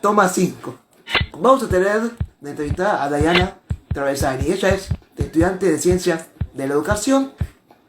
Toma 5. Vamos a tener de entrevistada a Diana Traversani. Ella es estudiante de Ciencias de la Educación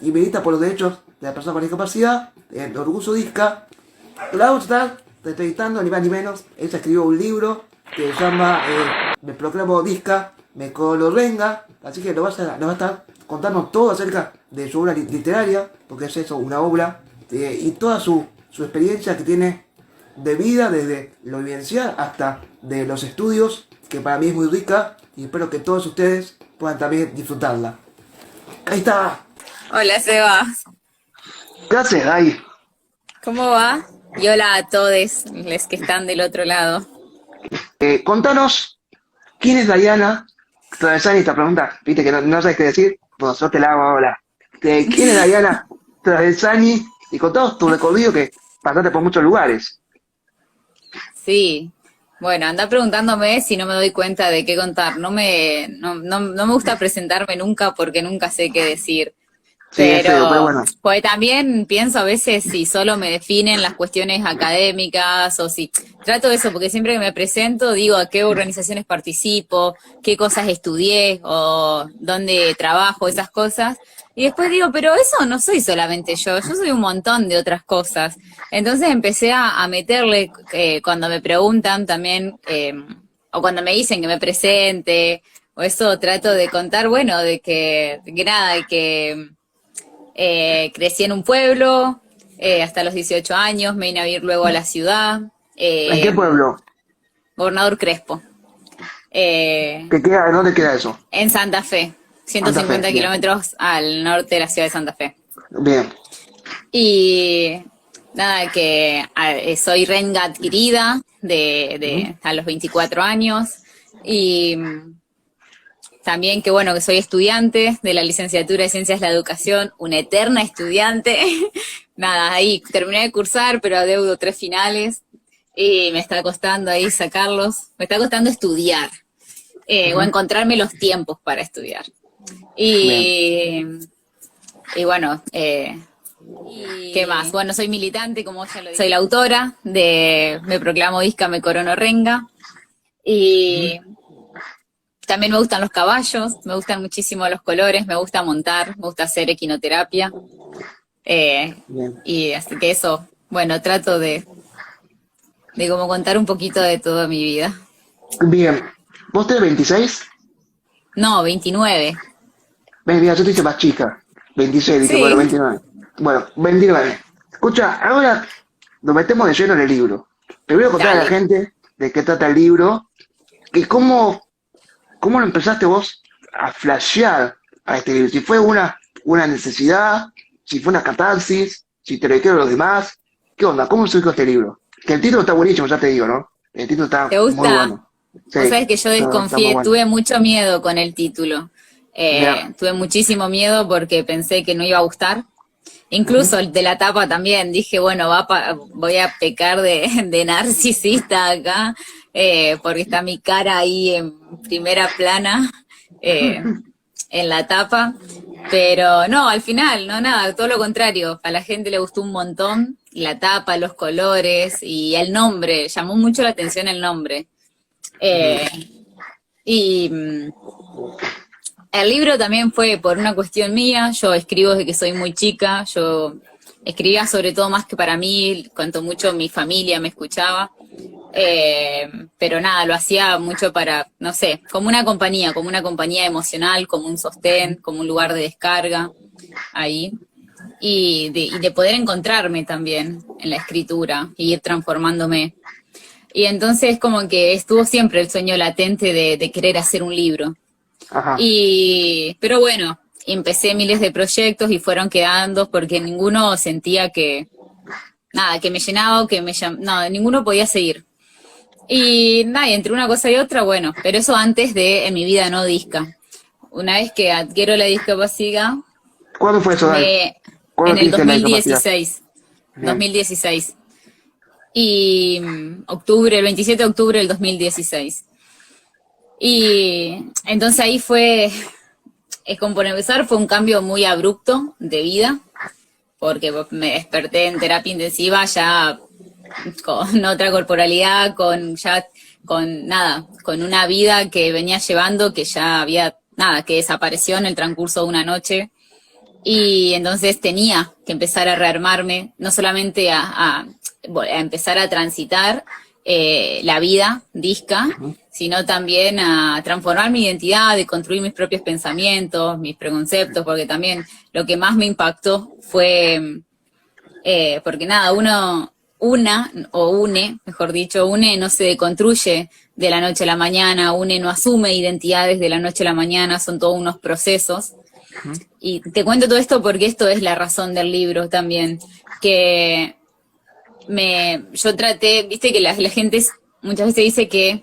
y milita por los derechos de la persona con discapacidad en Orgullo Disca. La vamos a estar entrevistando ni más ni menos. Ella escribió un libro que se llama Me proclamo Disca, me colorenga. Así que nos va a estar contando todo acerca de su obra literaria, porque es eso, una obra, y toda su experiencia que tiene de vida, desde lo vivencial hasta de los estudios, que para mí es muy rica, y espero que todos ustedes puedan también disfrutarla. Ahí está. Hola, Sebas. ¿Qué haces ahí? ¿Cómo va? Y hola a todos los que están del otro lado. Contanos, ¿quién es Diana Traversani? Esta pregunta, viste que no sabes qué decir, pues yo te la hago ahora. ¿Quién es Diana Traversani? Y contanos tu recorrido, que pasaste por muchos lugares. Sí. Bueno, anda preguntándome si no me doy cuenta de qué contar. No me gusta presentarme nunca porque nunca sé qué decir. Sí, es feo, pero bueno. Pues también pienso a veces si solo me definen las cuestiones académicas o si trato de eso, porque siempre que me presento digo a qué organizaciones participo, qué cosas estudié o dónde trabajo, esas cosas. Y después digo, pero eso no soy solamente yo soy un montón de otras cosas. Entonces empecé a meterle, cuando me preguntan también, o cuando me dicen que me presente, o eso trato de contar, bueno, de que nada, de que crecí en un pueblo hasta los 18 años, me vine a vivir luego a la ciudad. ¿En qué pueblo? Gobernador Crespo. ¿Qué queda? ¿Dónde queda eso? En Santa Fe, Santa Fe, 150 bien. kilómetros al norte de la ciudad de Santa Fe. Bien. Y nada, que soy renga adquirida Ujú. a los 24 años. Y también que bueno, que soy estudiante de la licenciatura de Ciencias de la Educación, una eterna estudiante. Nada, ahí terminé de cursar, pero adeudo 3 finales y me está costando ahí sacarlos. Me está costando estudiar o Ujú. encontrarme los tiempos para estudiar. Bien. Y, y bueno, ¿qué más? Bueno, soy militante, como ya lo dije. Soy la autora de Me proclamo Disca, me corono renga. Ujú. Y también me gustan los caballos, me gustan muchísimo los colores, me gusta montar, me gusta hacer equinoterapia. Eh, Bien. y así que eso, bueno, trato de como contar un poquito de toda mi vida. Bien. ¿Vos tenés 26? No, 29. Ven, mira, yo te hice más chica. 26, dije, bueno, Sí, 29. Bueno, 29. Escucha, ahora nos metemos de lleno en el libro. Te voy a contar a la dale. gente de qué trata el libro, que cómo lo empezaste vos a flashear a escribir. Si fue una necesidad, si fue una catarsis, si te lo dijeron los demás. ¿Qué onda? ¿Cómo surgió este libro? Que el título está buenísimo, ya te digo, ¿no? El título está ¿Te muy gusta? bueno. Sí, Vos sabés que yo está muy desconfié, bueno. tuve mucho miedo con el título. Mira. Tuve muchísimo miedo porque pensé que no iba a gustar. Ujú. Incluso el de la tapa también, dije, bueno, voy a pecar de narcisista acá, porque está mi cara ahí en primera plana, eh, en la tapa. Pero no, al final, no nada, todo lo contrario. A la gente le gustó un montón la tapa, los colores y el nombre. Llamó mucho la atención el nombre. Ujú. Eh, y el libro también fue por una cuestión mía. Yo escribo desde que soy muy chica. Yo escribía sobre todo más que para mí, cuanto mucho mi familia me escuchaba. Pero nada, lo hacía mucho para, no sé, como una compañía emocional, como un sostén, como un lugar de descarga ahí. Y de poder encontrarme también en la escritura y ir transformándome. Y entonces como que estuvo siempre el sueño latente de querer hacer un libro. Ajá. Pero bueno, empecé miles de proyectos y fueron quedando porque ninguno sentía que, nada, que me llenaba o no, ninguno podía seguir. Y nada, y entre una cosa y otra, bueno, pero eso antes de En mi vida no disca. Una vez que adquiero la discapacidad, ¿Cuándo fue eso, Dani? me, ¿Cuándo en el adquiriste la discapacidad? 2016, Bien. 2016. Y el 27 de octubre del 2016. Y entonces ahí es como por empezar, fue un cambio muy abrupto de vida, porque me desperté en terapia intensiva ya con otra corporalidad, con una vida que venía llevando que ya había, nada, que desapareció en el transcurso de una noche. Y entonces tenía que empezar a rearmarme, no solamente a empezar a transitar la vida disca, sino también a transformar mi identidad, de construir mis propios pensamientos, mis preconceptos, porque también lo que más me impactó fue, porque nada, mejor dicho, une no se deconstruye de la noche a la mañana, une no asume identidades de la noche a la mañana, son todos unos procesos. Y te cuento todo esto porque esto es la razón del libro también, que yo traté, viste que la gente muchas veces dice que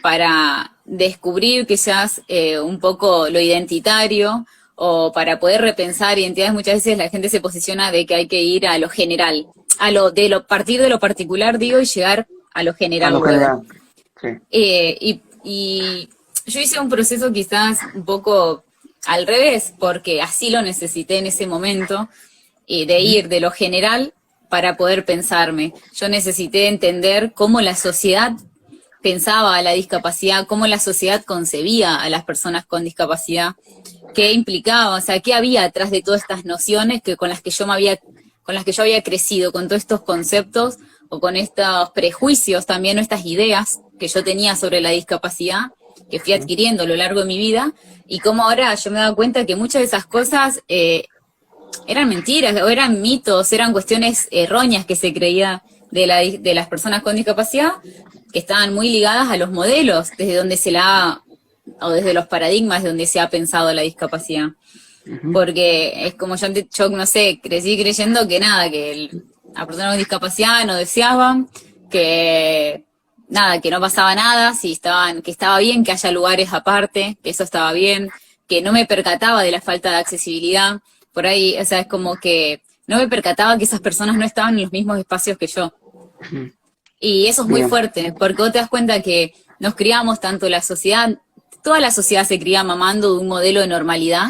para descubrir quizás un poco lo identitario o para poder repensar identidades, muchas veces la gente se posiciona de que hay que ir a lo general, partir de lo particular, digo, y llegar a lo general. A lo general, sí. Y yo hice un proceso quizás un poco al revés, porque así lo necesité en ese momento, de ir de lo general para poder pensarme. Yo necesité entender cómo la sociedad pensaba a la discapacidad, cómo la sociedad concebía a las personas con discapacidad, qué implicaba, o sea, qué había atrás de todas estas nociones con las que yo había crecido, con todos estos conceptos o con estos prejuicios también, o estas ideas que yo tenía sobre la discapacidad, que fui adquiriendo a lo largo de mi vida, y cómo ahora yo me he dado cuenta que muchas de esas cosas eran mentiras, o eran mitos, eran cuestiones erróneas que se creía de las personas con discapacidad, que estaban muy ligadas a los modelos, o desde los paradigmas de donde se ha pensado la discapacidad. Porque es como yo no sé, crecí creyendo que nada, que las personas con discapacidad no deseaban, que nada, que no pasaba nada, que estaba bien que haya lugares aparte, que eso estaba bien, que no me percataba de la falta de accesibilidad, por ahí, o sea, es como que no me percataba que esas personas no estaban en los mismos espacios que yo. Y eso es muy fuerte, porque vos te das cuenta que nos criamos tanto toda la sociedad se cría mamando de un modelo de normalidad,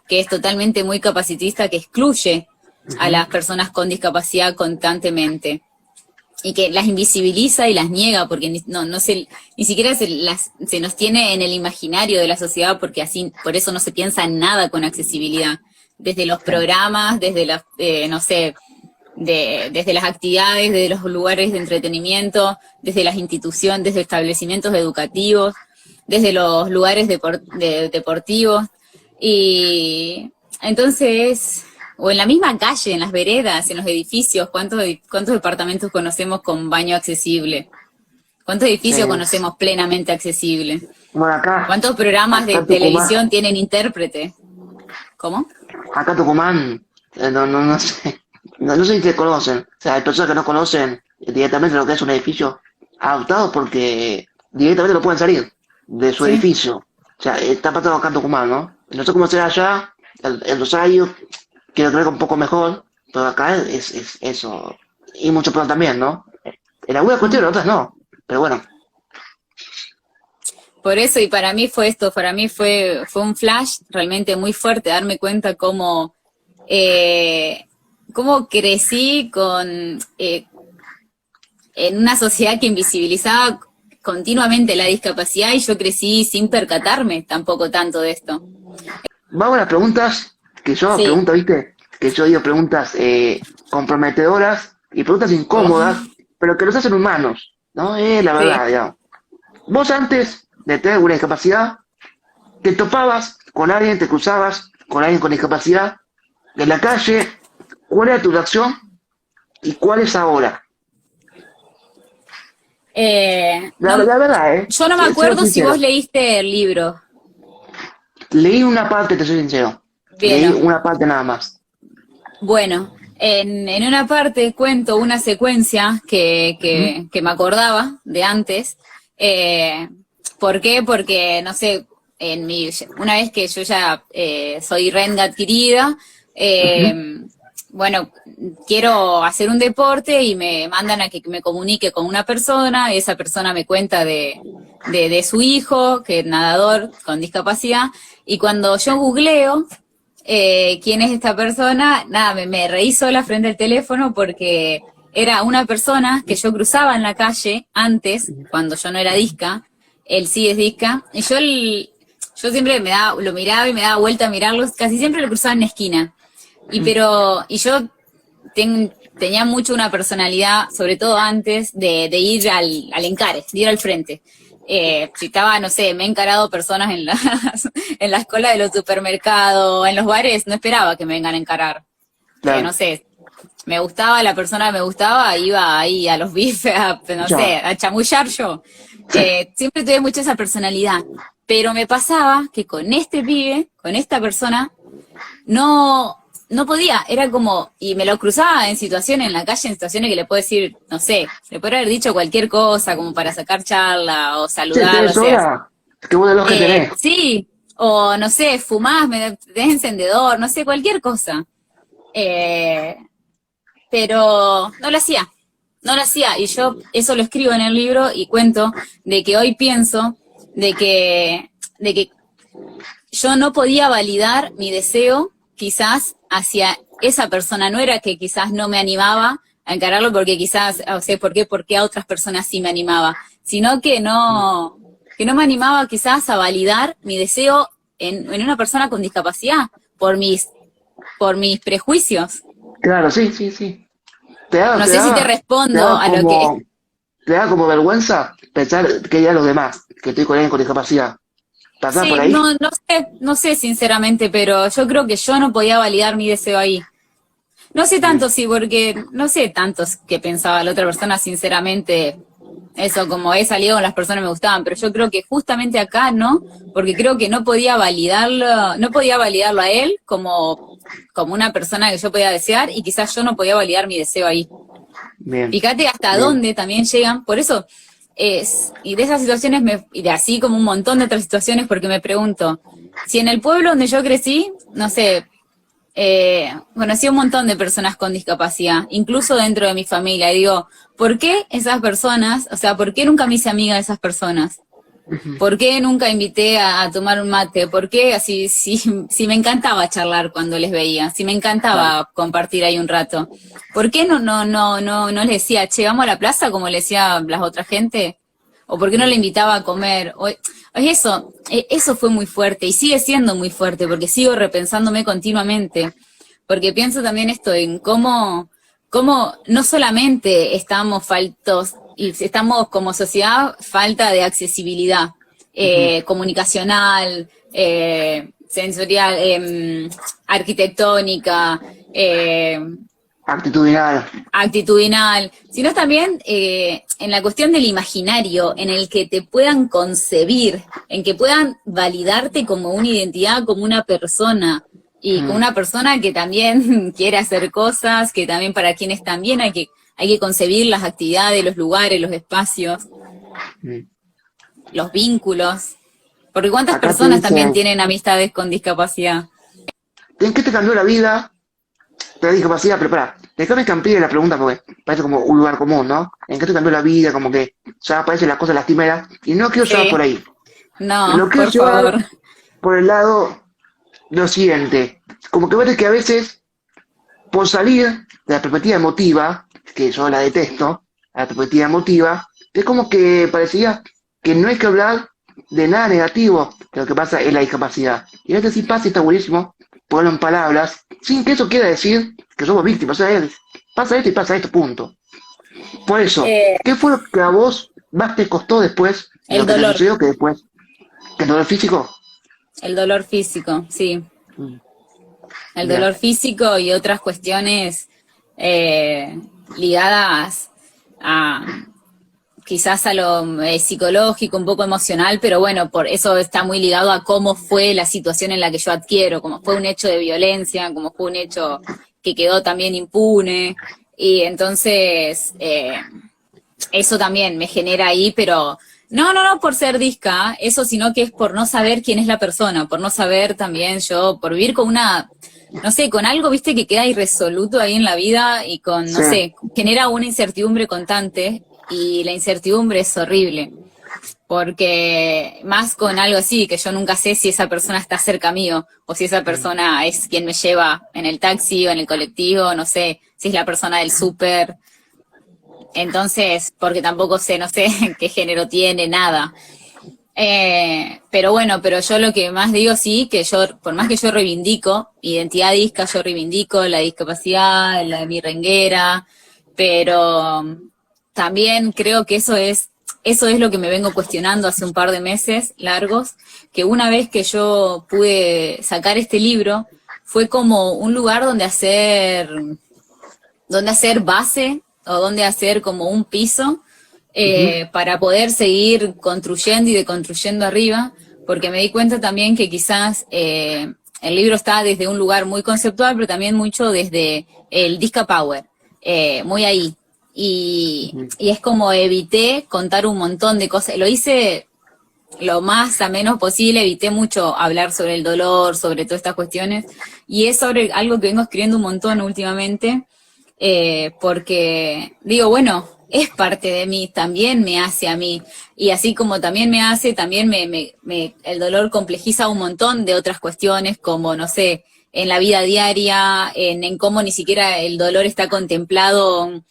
que es totalmente muy capacitista, que excluye a las personas con discapacidad constantemente. Y que las invisibiliza y las niega, porque ni siquiera se nos tiene en el imaginario de la sociedad, porque por eso no se piensa en nada con accesibilidad. Desde los programas, desde las, no sé, desde las actividades, desde los lugares de entretenimiento, desde las instituciones, desde establecimientos educativos, desde los lugares deportivos. Y entonces, o en la misma calle, en las veredas, en los edificios, ¿cuántos departamentos conocemos con baño accesible? ¿Cuántos edificios conocemos plenamente accesibles? Bueno, acá. ¿Cuántos programas de televisión tienen intérprete? ¿Cómo? Acá en Tucumán, no sé. No sé si te conocen. O sea, hay personas que no conocen directamente lo que es un edificio adaptado porque directamente no pueden salir de su edificio. O sea, está pasando acá en Tucumán, ¿no? No sé cómo será allá, en Rosario, quiero creer que un poco mejor, pero acá es eso. Y mucho peor también, ¿no? En algunas cuestiones, en otras no. Pero bueno. Por eso, y para mí fue un flash realmente muy fuerte, darme cuenta cómo crecí en una sociedad que invisibilizaba continuamente la discapacidad y yo crecí sin percatarme tampoco tanto de esto. Vamos a las preguntas, que yo pregunto, ¿viste? Que yo digo preguntas comprometedoras y preguntas incómodas, pero que nos hacen humanos, ¿no? La verdad, digamos. Vos antes de tener una discapacidad, te topabas con alguien, te cruzabas con alguien con discapacidad en la calle, ¿cuál era tu reacción y cuál es ahora? La verdad, yo no me acuerdo si vos leíste el libro. Leí una parte, te soy sincero. Leí una parte nada más. Bueno, en una parte cuento una secuencia que me acordaba de antes. ¿Por qué? Porque, no sé, una vez que yo ya soy renda adquirida, bueno, quiero hacer un deporte y me mandan a que me comunique con una persona, esa persona me cuenta de su hijo, que es nadador con discapacidad, y cuando yo googleo quién es esta persona, nada, me reí sola frente al teléfono porque era una persona que yo cruzaba en la calle antes, cuando yo no era disca, él sí es disca, y yo siempre lo miraba y me daba vuelta a mirarlo, casi siempre lo cruzaba en la esquina. Y yo tenía mucho una personalidad, sobre todo antes, de ir al encare, de ir al frente. Si estaba, no sé, me he encarado personas en las colas de los supermercados, en los bares, no esperaba que me vengan a encarar. Claro. No sé, me gustaba, la persona que me gustaba, iba ahí a los bifes, no sé, a chamullar yo. Siempre tuve mucho esa personalidad. Pero me pasaba que con este pibe, con esta persona, no podía, era como, y me lo cruzaba en situaciones, en la calle, en situaciones que le puedo decir, no sé, le podría haber dicho cualquier cosa, como para sacar charla o Sí, saludar, o tenés sea, hora. Qué bueno los que tenés. sí, o no sé, fumás, tenés encendedor, no sé, cualquier cosa. Eh, pero no lo hacía, y yo eso lo escribo en el libro y cuento de que hoy pienso de que yo no podía validar mi deseo quizás hacia esa persona, no era que quizás no me animaba a encararlo porque quizás, o sea, ¿por qué a otras personas sí me animaba? Sino que no me animaba quizás a validar mi deseo en una persona con discapacidad por mis prejuicios. Claro, sí, sí, sí. Te da, No te sé si te da, te respondo da a lo que... como, te da como vergüenza pensar que ya los demás, que estoy con alguien con discapacidad. ¿Pasás por Sí, ahí? no sé sinceramente, pero yo creo que yo no podía validar mi deseo ahí. No sé Bien, tanto, sí, porque no sé tantos que pensaba la otra persona, sinceramente, eso, como he salido con las personas que me gustaban, pero yo creo que justamente acá no, porque creo que no podía validarlo a él como una persona que yo podía desear, y quizás yo no podía validar mi deseo ahí. bien, Fíjate hasta bien. dónde también llegan, por eso y de esas situaciones, y de así como un montón de otras situaciones, porque me pregunto, si en el pueblo donde yo crecí, no sé, conocí a un montón de personas con discapacidad, incluso dentro de mi familia, y digo, ¿por qué esas personas, o sea, por qué nunca me hice amiga de esas personas? Ujú. ¿Por qué nunca invité a tomar un mate? ¿Por qué así, si me encantaba charlar cuando les veía, si me Claro. encantaba compartir ahí un rato? ¿Por qué no les decía, che, vamos a la plaza como le decía las otras gente? ¿O por qué no le Mm. invitaba a comer? Eso fue muy fuerte y sigue siendo muy fuerte porque sigo repensándome continuamente. Porque pienso también esto en cómo no solamente estamos faltos, y estamos como sociedad falta de accesibilidad Ujú. comunicacional, sensorial, arquitectónica, Actitudinal. actitudinal, sino también en la cuestión del imaginario, en el que te puedan concebir, en que puedan validarte como una identidad, como una persona, y como Mm, una persona que también quiere hacer cosas, que también para quienes también hay que concebir las actividades, los lugares, los espacios, mm. los vínculos. Porque ¿cuántas Acá te personas también dicen, tienen amistades con discapacidad? ¿en qué te cambió la vida la discapacidad? Pero pará, déjame que amplíe la pregunta porque parece como un lugar común, ¿no? ¿En qué te cambió la vida? Como que ya aparecen las cosas lastimeras y no quiero llevar por Sí, ahí. Lo no, quiero por favor. llevar por el lado lo siguiente. Como que ves que a veces, por salir de la perspectiva emotiva, que yo la detesto, la perspectiva emotiva, es como que parecía que no hay que hablar de nada negativo de lo que pasa en la discapacidad. Y a veces sí pasa y está buenísimo ponerlo en palabras, sin que eso quiera decir que somos víctimas. O sea, pasa esto y pasa esto, punto. Por eso, Eh, ¿qué fue lo que a vos más te costó después de el lo que te dolor, sucedió que después? ¿Que el dolor físico? el dolor físico, sí. Mm, El bien. dolor físico y otras cuestiones eh, ligadas a quizás a lo psicológico, un poco emocional, pero bueno, por eso está muy ligado a cómo fue la situación en la que yo adquiero, como fue un hecho de violencia, como fue un hecho que quedó también impune, y entonces eso también me genera ahí, pero no por ser disca, eso, sino que es por no saber quién es la persona, por no saber también yo, por vivir con no sé, con algo, viste, que queda irresoluto ahí en la vida y Sí, no sé, genera una incertidumbre constante, y la incertidumbre es horrible, porque más con algo así, que yo nunca sé si esa persona está cerca mío, o si esa mm, persona es quien me lleva en el taxi o en el colectivo, no sé, si es la persona del súper, Entonces, porque tampoco sé, no sé qué género tiene, nada. Pero bueno, pero yo lo que más digo sí, que yo, por más que yo reivindico identidad disca, yo reivindico la discapacidad, la de mi renguera, pero también creo que eso es lo que me vengo cuestionando hace un par de meses largos, que una vez que yo pude sacar este libro, fue como un lugar donde hacer base o donde hacer como un piso Ujú. para poder seguir construyendo y deconstruyendo arriba, porque me di cuenta también que quizás el libro está desde un lugar muy conceptual, pero también mucho desde el Disca Power, muy ahí. Ujú. Y es como evité contar un montón de cosas. Lo hice lo más a menos posible, evité mucho hablar sobre el dolor, sobre todas estas cuestiones, y es sobre algo que vengo escribiendo un montón últimamente, porque digo, bueno, es parte de mí, también me hace a mí, y así como también me hace, también el dolor complejiza un montón de otras cuestiones, como, no sé, en la vida diaria, en cómo ni siquiera el dolor está contemplado,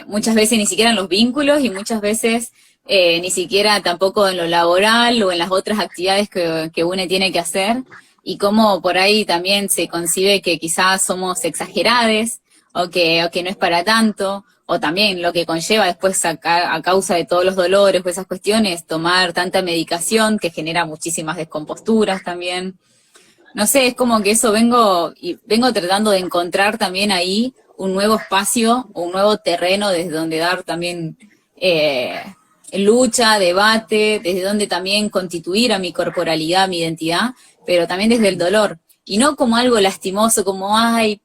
muchas veces ni siquiera en los vínculos y muchas veces ni siquiera tampoco en lo laboral o en las otras actividades que uno tiene que hacer, y cómo por ahí también se concibe que quizás somos exagerades o que no es para tanto, o también lo que conlleva después a causa de todos los dolores o esas cuestiones, tomar tanta medicación que genera muchísimas descomposturas también. No sé, es como que eso vengo tratando de encontrar también ahí un nuevo espacio, un nuevo terreno desde donde dar también eh, lucha, debate, desde donde también constituir a mi corporalidad, mi identidad, pero también desde el dolor. Y no como algo lastimoso, como, ay,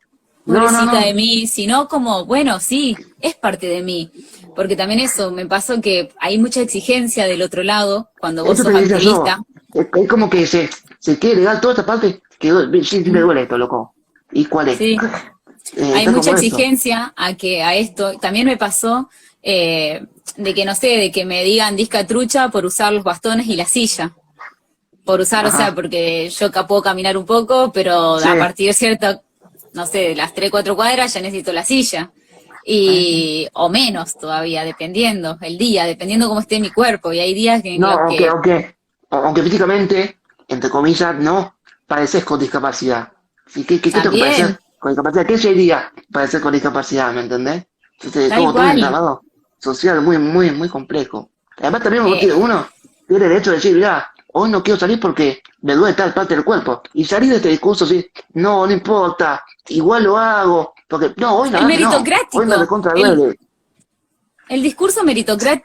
No, no, pobrecita de no. mí, sino como, bueno, sí, es parte de mí. Porque también eso, me pasó que hay mucha exigencia del otro lado, cuando vos Eso te sos decía activista. yo. Es como que se quiere legal toda esta parte. Que sí, sí me duele esto, loco. ¿Y cuál es? Sí, hay Está mucha como eso. exigencia a esto. También me pasó de que, no sé, de que me digan disca trucha por usar los bastones y la silla. Por usar, o sea, Ajá. porque yo puedo caminar un poco, pero Sí. a partir de cierta, no sé, de las 3 4 cuadras ya necesito la silla. O menos todavía, dependiendo el día, dependiendo cómo esté mi cuerpo. Y hay días en No, los que aunque físicamente, entre comillas, no padeces con discapacidad. Sí, ¿qué tengo que padecer también, con discapacidad? ¿Qué sería padecer con discapacidad? ¿Me entendés? Entonces, tal como todo un cual. entramado social muy complejo. Además, también Eh, uno tiene derecho a decir, mira, hoy no quiero salir porque me duele tal parte del cuerpo. Y salir de este discurso, sí, no, no importa, igual lo hago, porque no, hoy la el verdad que no, hoy me meritocrático, recontra duele. el discurso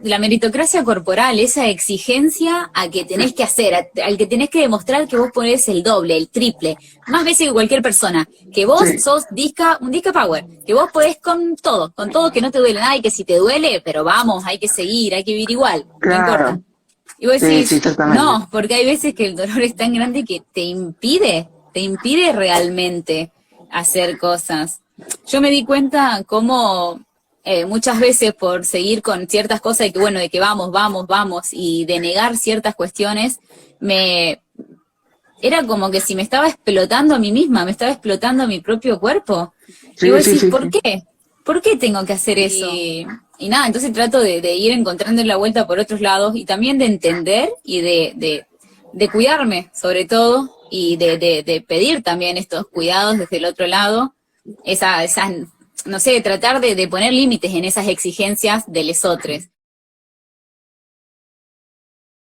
la meritocracia corporal, esa exigencia a que tenés que hacer, al que tenés que demostrar que vos ponés el doble, el triple, más veces que cualquier persona, que vos Sí, sos un disca power, que vos podés con todo, que no te duele nada y que si te duele, pero vamos, hay que seguir, hay que vivir igual, no importa. claro, Y vos sí, sí, decís, exactamente. no, porque hay veces que el dolor es tan grande que te impide realmente hacer cosas. Yo me di cuenta cómo muchas veces por seguir con ciertas cosas de que bueno, de que vamos, y de negar ciertas cuestiones, me era como que si me estaba explotando a mí misma, me estaba explotando a mi propio cuerpo. Y Sí, vos sí, decís, sí, ¿por sí. qué? ¿Por qué tengo que hacer eso? Y nada, entonces trato de ir encontrando la vuelta por otros lados y también de entender y de cuidarme, sobre todo, y de pedir también estos cuidados desde el otro lado, esas, no sé, tratar de poner límites en esas exigencias de lesotres.